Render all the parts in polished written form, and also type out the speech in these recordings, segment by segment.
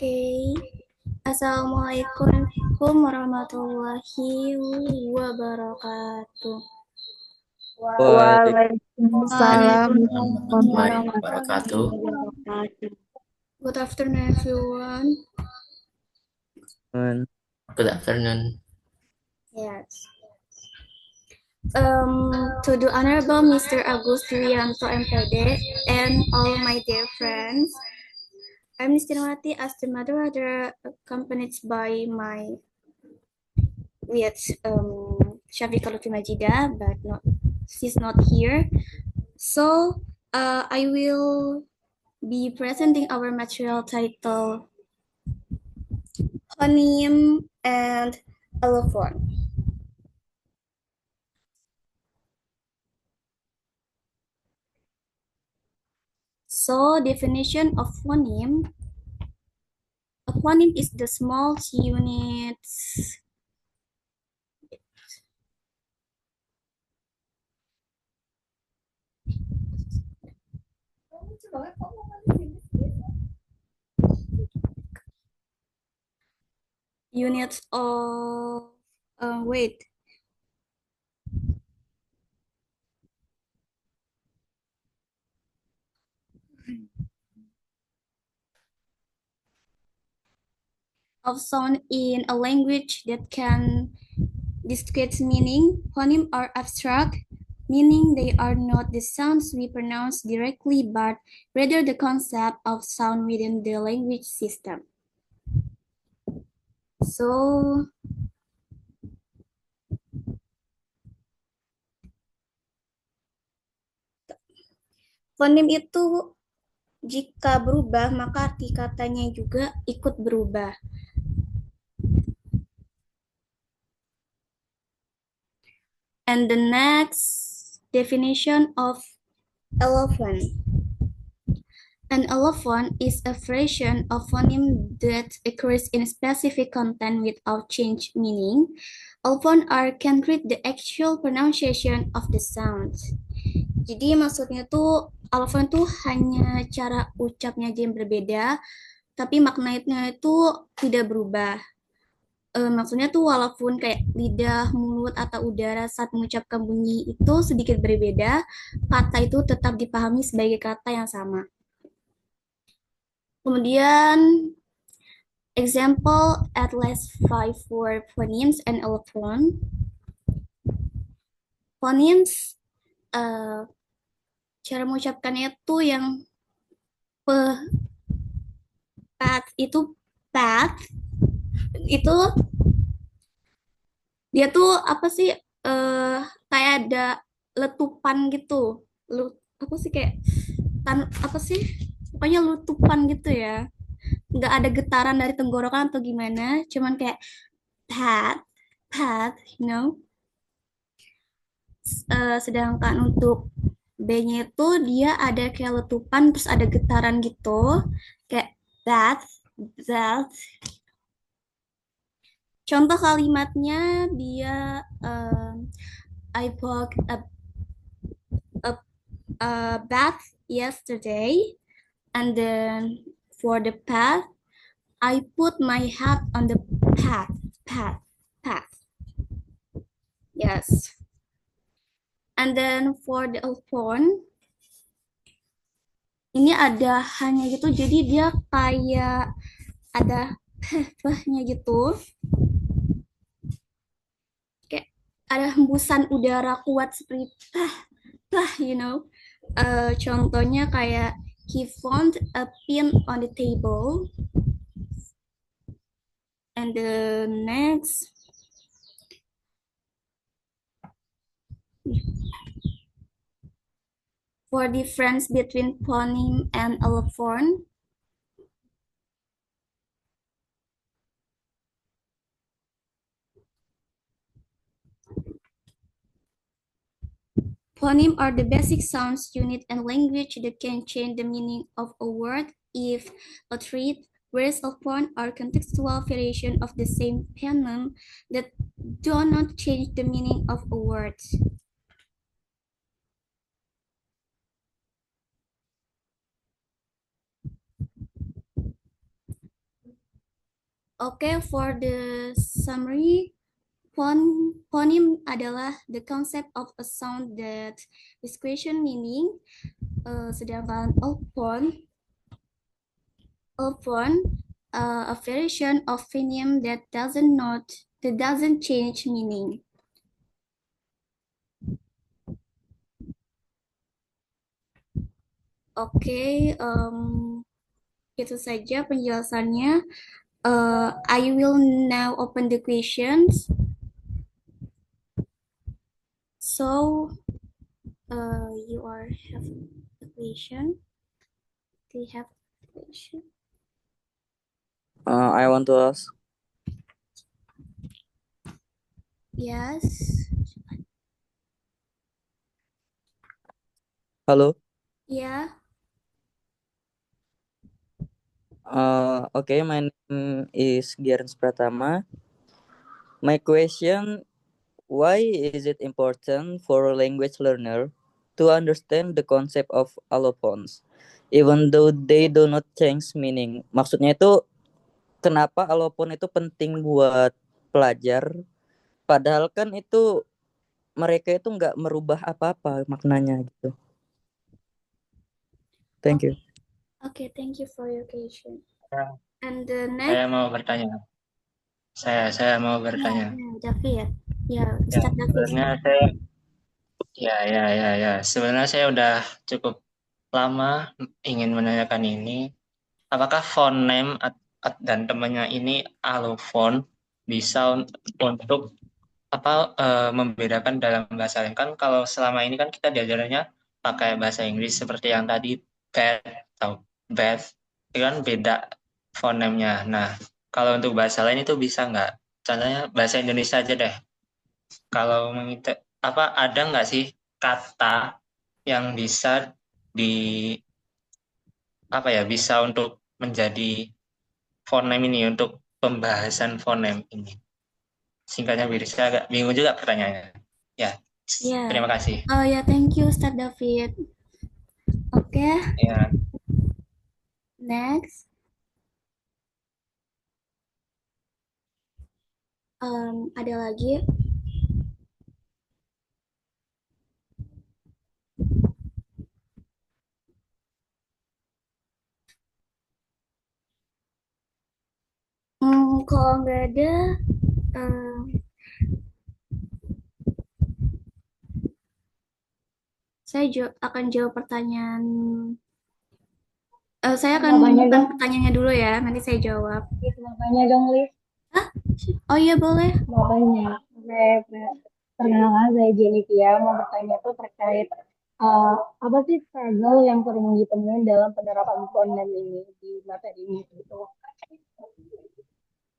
Oke, Assalamualaikum warahmatullahi wabarakatuh. Waalaikumsalam Waalaikumsalam warahmatullahi Warahmatullahi warahmatullahi wabarakatuh. wabarakatuh. Good afternoon, everyone. Good afternoon. Yes. To the Honorable Mr. Agus Duyanto MPD and all my dear friends, I'm Nistinawati as the moderator, accompanied by my with Syafiqa Lutfi Majida, but not she's not here. So I will be presenting our material title Phoneme and Allophone. So definition of phoneme. A phoneme is the small units. Units of wait. Of sound in a language that can discrete meaning. Phoneme are abstract, meaning they are not the sounds we pronounce directly, but rather the concept of sound within the language system. So, phoneme itu jika berubah, maka arti katanya juga ikut berubah. And the next definition of allophone. An allophone is a version of phoneme that occurs in specific content without change meaning. Allophone can read the actual pronunciation of the sounds. Jadi maksudnya tuh allophone tuh hanya cara ucapnya aja yang berbeda, tapi maknanya itu tidak berubah. Maksudnya tuh walaupun kayak lidah, mulut, atau udara saat mengucapkan bunyi itu sedikit berbeda, kata itu tetap dipahami sebagai kata yang sama. Kemudian, example at least 5 for phonemes and allophone. Phonemes, cara mengucapkannya tuh yang pe, pat itu pat itu dia tuh apa sih kayak ada letupan gitu. Apa sih kayak apa sih? Pokoknya letupan gitu ya. Nggak ada getaran dari tenggorokan atau gimana, cuman kayak pat, pat, you know. Sedangkan untuk B-nya itu dia ada kayak letupan terus ada getaran gitu, kayak that, that. Contoh kalimatnya dia I booked a, a bath yesterday, and then for the path I put my hat on the path, path, path. Yes. And then for the phone, ini ada hanya gitu, jadi dia kayak ada pehnya gitu, kayak ada hembusan udara kuat seperti you know. Contohnya kayak he found a pin on the table, and the next for difference between phoneme and allophone. Phoneme are the basic sounds unit and language that can change the meaning of a word if uttered, whereas allophone are contextual variation of the same phoneme that do not change the meaning of a word. Okay, for the summary, phoneme adalah the concept of a sound that is question meaning, sedangkan alphone, a variation of phoneme that doesn't change meaning. Oke, itu saja penjelasannya. I will now open the questions. So, you are having a question. Do you have a question? I want to ask. Yes. Hello. Yeah. Okay, my name is Gierns Pratama. My question: why is it important for a language learner to understand the concept of allophones, even though they do not change meaning? Maksudnya itu kenapa allophone itu penting buat pelajar, padahal kan itu mereka itu nggak merubah apa-apa maknanya gitu. Thank you. Okay, thank you for your question. Ya, And the saya next, mau bertanya. Saya mau bertanya. David. Ya, Ya, Ustaz David. sebenarnya Sebenarnya saya udah cukup lama ingin menanyakan ini. Apakah fonem dan temannya ini allophone bisa untuk membedakan dalam bahasa lain? Kan kalau selama ini kan kita diajarannya pakai bahasa Inggris seperti yang tadi bad atau bath, itu kan beda fonemnya. Nah, kalau untuk bahasa lain itu bisa nggak? Contohnya bahasa Indonesia aja deh. Kalau ada nggak sih kata yang bisa di bisa untuk menjadi fonem ini untuk pembahasan fonem ini. Singkatnya saya agak bingung juga pertanyaannya. Ya, terima kasih. Oh ya, thank you Ustaz David. Oke, Ya, next. Ada lagi? Kalau nggak ada, saya akan jawab pertanyaan. Saya akan menyiapkan pertanyaannya dulu ya, nanti saya jawab. Mau tanya dong, Liz. Oh iya boleh. Mau tanya. Oke, perkenalkan saya Jenny mau bertanya tuh terkait apa sih struggle yang sering ditemuin dalam penerapan fonem ini di materi ini gitu.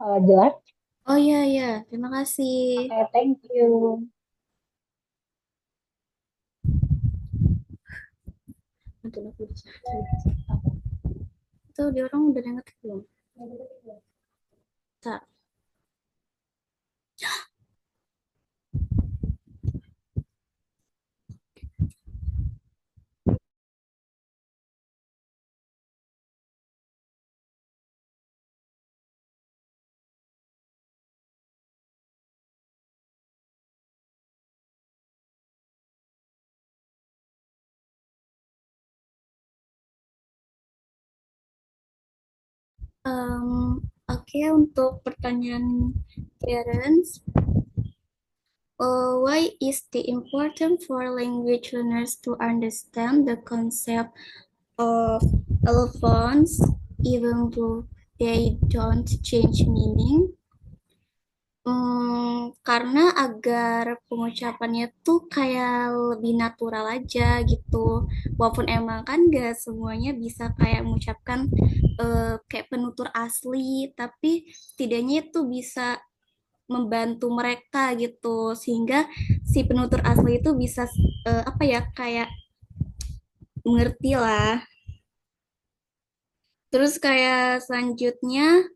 Jelas? Oh iya iya, terima kasih. Oke, thank you. Itu dia orang udah ngetik belum? Tak. Oke, untuk pertanyaan Terence, why is it important for language learners to understand the concept of allophones even though they don't change meaning? Karena agar pengucapannya tuh kayak lebih natural aja gitu. Walaupun emang kan gak semuanya bisa kayak mengucapkan kayak penutur asli, tapi setidaknya itu bisa membantu mereka gitu, sehingga si penutur asli itu bisa apa ya kayak mengerti lah. Terus kayak selanjutnya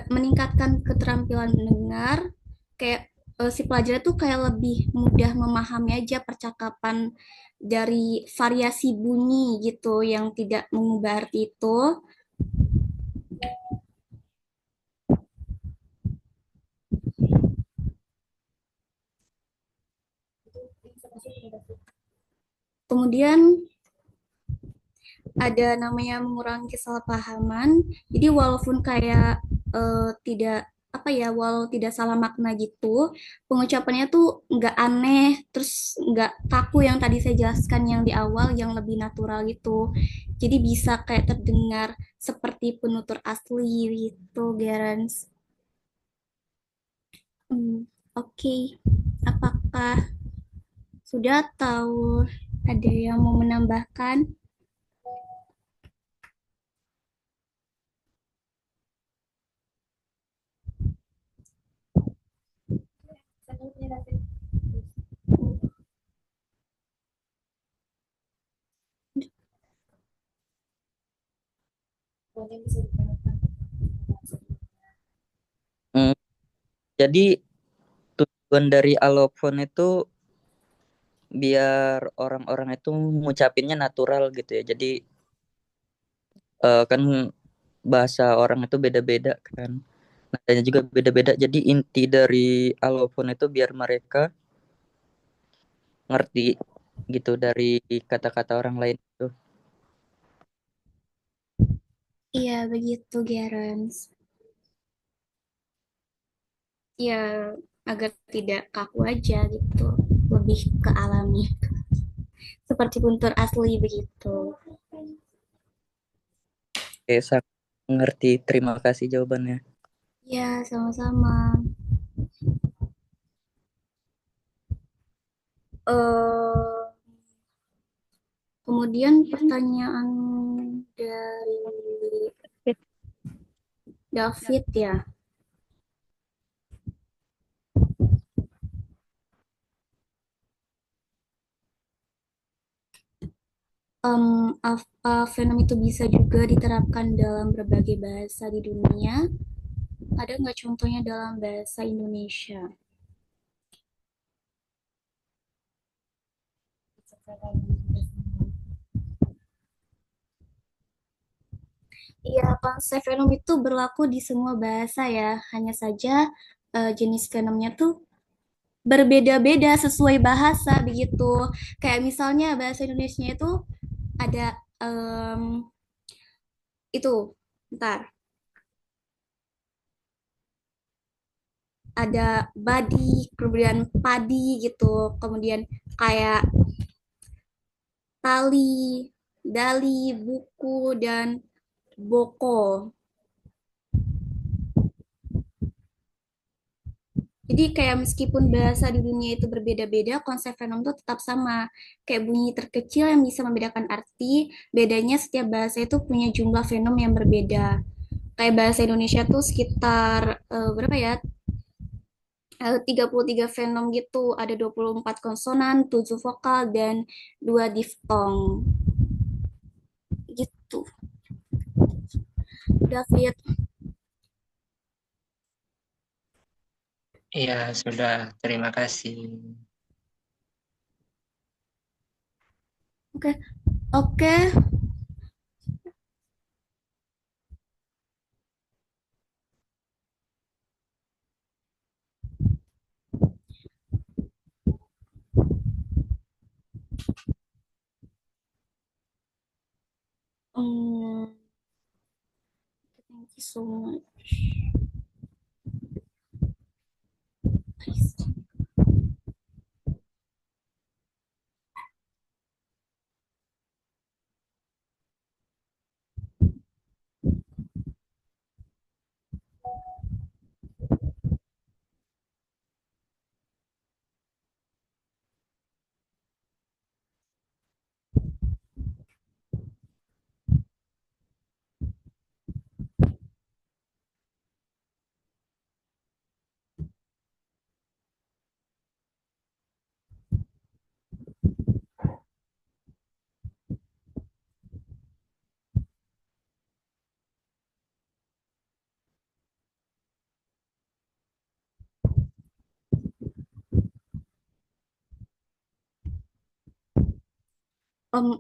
meningkatkan keterampilan mendengar, kayak si pelajar tuh kayak lebih mudah memahami aja percakapan dari variasi bunyi gitu yang tidak mengubah arti itu. Kemudian ada namanya mengurangi kesalahpahaman. Jadi walaupun kayak tidak apa ya, walau tidak salah makna gitu, pengucapannya tuh nggak aneh, terus nggak kaku yang tadi saya jelaskan yang di awal, yang lebih natural gitu. Jadi bisa kayak terdengar seperti penutur asli gitu, Gerens. Oke. Apakah sudah tahu, ada yang mau menambahkan? Hmm, jadi tujuan dari allophone itu biar orang-orang itu ngucapinnya natural gitu ya. Jadi kan bahasa orang itu beda-beda kan. Nadanya juga beda-beda. Jadi inti dari allophone itu biar mereka ngerti gitu dari kata-kata orang lain itu. Iya, begitu, Gerens. Ya, agar tidak kaku aja gitu. Lebih ke alami. Seperti guntur asli begitu. Oke, sangat mengerti. Terima kasih jawabannya. Ya, sama-sama. eh Kemudian pertanyaan dari David ya. Apa fenomena itu bisa juga diterapkan dalam berbagai bahasa di dunia? Ada nggak contohnya dalam bahasa Indonesia? Iya, konsep fenom itu berlaku di semua bahasa ya. Hanya saja jenis fenomnya tuh berbeda-beda sesuai bahasa begitu. Kayak misalnya bahasa Indonesia itu ada itu, ntar, ada badi, kemudian padi gitu, kemudian kayak tali, dali, buku, dan boko. Jadi kayak meskipun bahasa di dunia itu berbeda-beda, konsep fenom itu tetap sama. Kayak bunyi terkecil yang bisa membedakan arti, bedanya setiap bahasa itu punya jumlah fenom yang berbeda. Kayak bahasa Indonesia tuh sekitar berapa ya? 33 fenom gitu, ada 24 konsonan, 7 vokal, dan 2 diftong. Gitu, David. Iya, sudah. Terima kasih. Oke, oke. Thank you so much. Nice.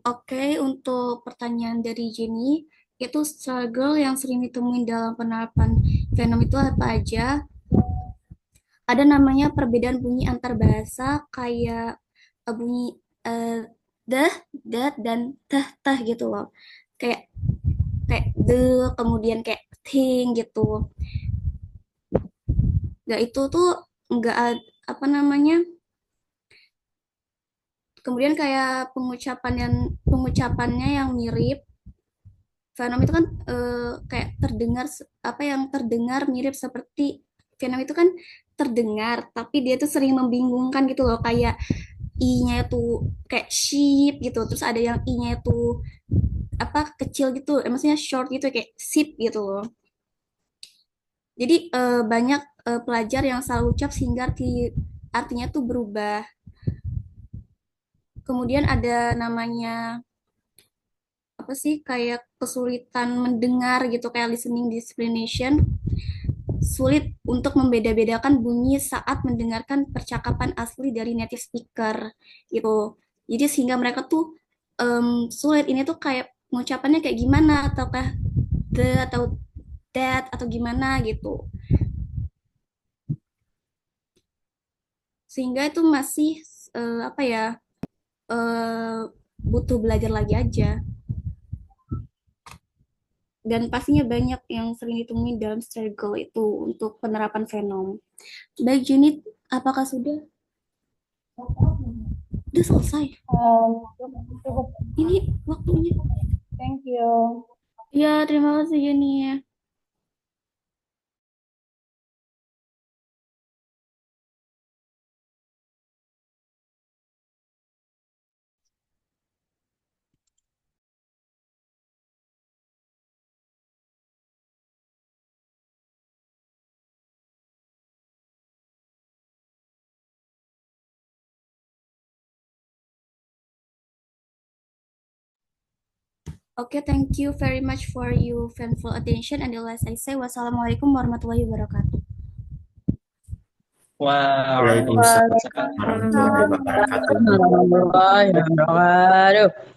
Oke, untuk pertanyaan dari Jenny, itu struggle yang sering ditemuin dalam penerapan fenom itu apa aja? Ada namanya perbedaan bunyi antar bahasa, kayak bunyi dah, dat, dan tah, tah gitu loh. Kayak kayak de, kemudian kayak ting gitu. Nggak itu tuh nggak apa namanya. Kemudian kayak pengucapannya yang mirip. Venom itu kan kayak terdengar apa yang terdengar mirip seperti Venom itu kan terdengar, tapi dia tuh sering membingungkan gitu loh, kayak i-nya itu kayak sheep gitu, terus ada yang i-nya itu apa kecil gitu, maksudnya short gitu kayak sip gitu loh. Jadi banyak pelajar yang salah ucap sehingga artinya tuh berubah. Kemudian ada namanya apa sih kayak kesulitan mendengar gitu kayak listening discrimination, sulit untuk membeda-bedakan bunyi saat mendengarkan percakapan asli dari native speaker gitu. Jadi sehingga mereka tuh sulit ini tuh kayak mengucapannya kayak gimana, ataukah the atau that atau gimana gitu. Sehingga itu masih apa ya butuh belajar lagi aja. Dan pastinya banyak yang sering ditemui dalam struggle itu untuk penerapan Venom. Baik, Junit, apakah sudah? Udah selesai. Cukup. Ini waktunya. Thank you. Ya, terima kasih Junit. Okay, thank you very much for your faithful attention. And the last I say, wassalamualaikum warahmatullahi wabarakatuh. Wow. Waalaikumsalam warahmatullahi wabarakatuh. Warahmatullahi wabarakatuh.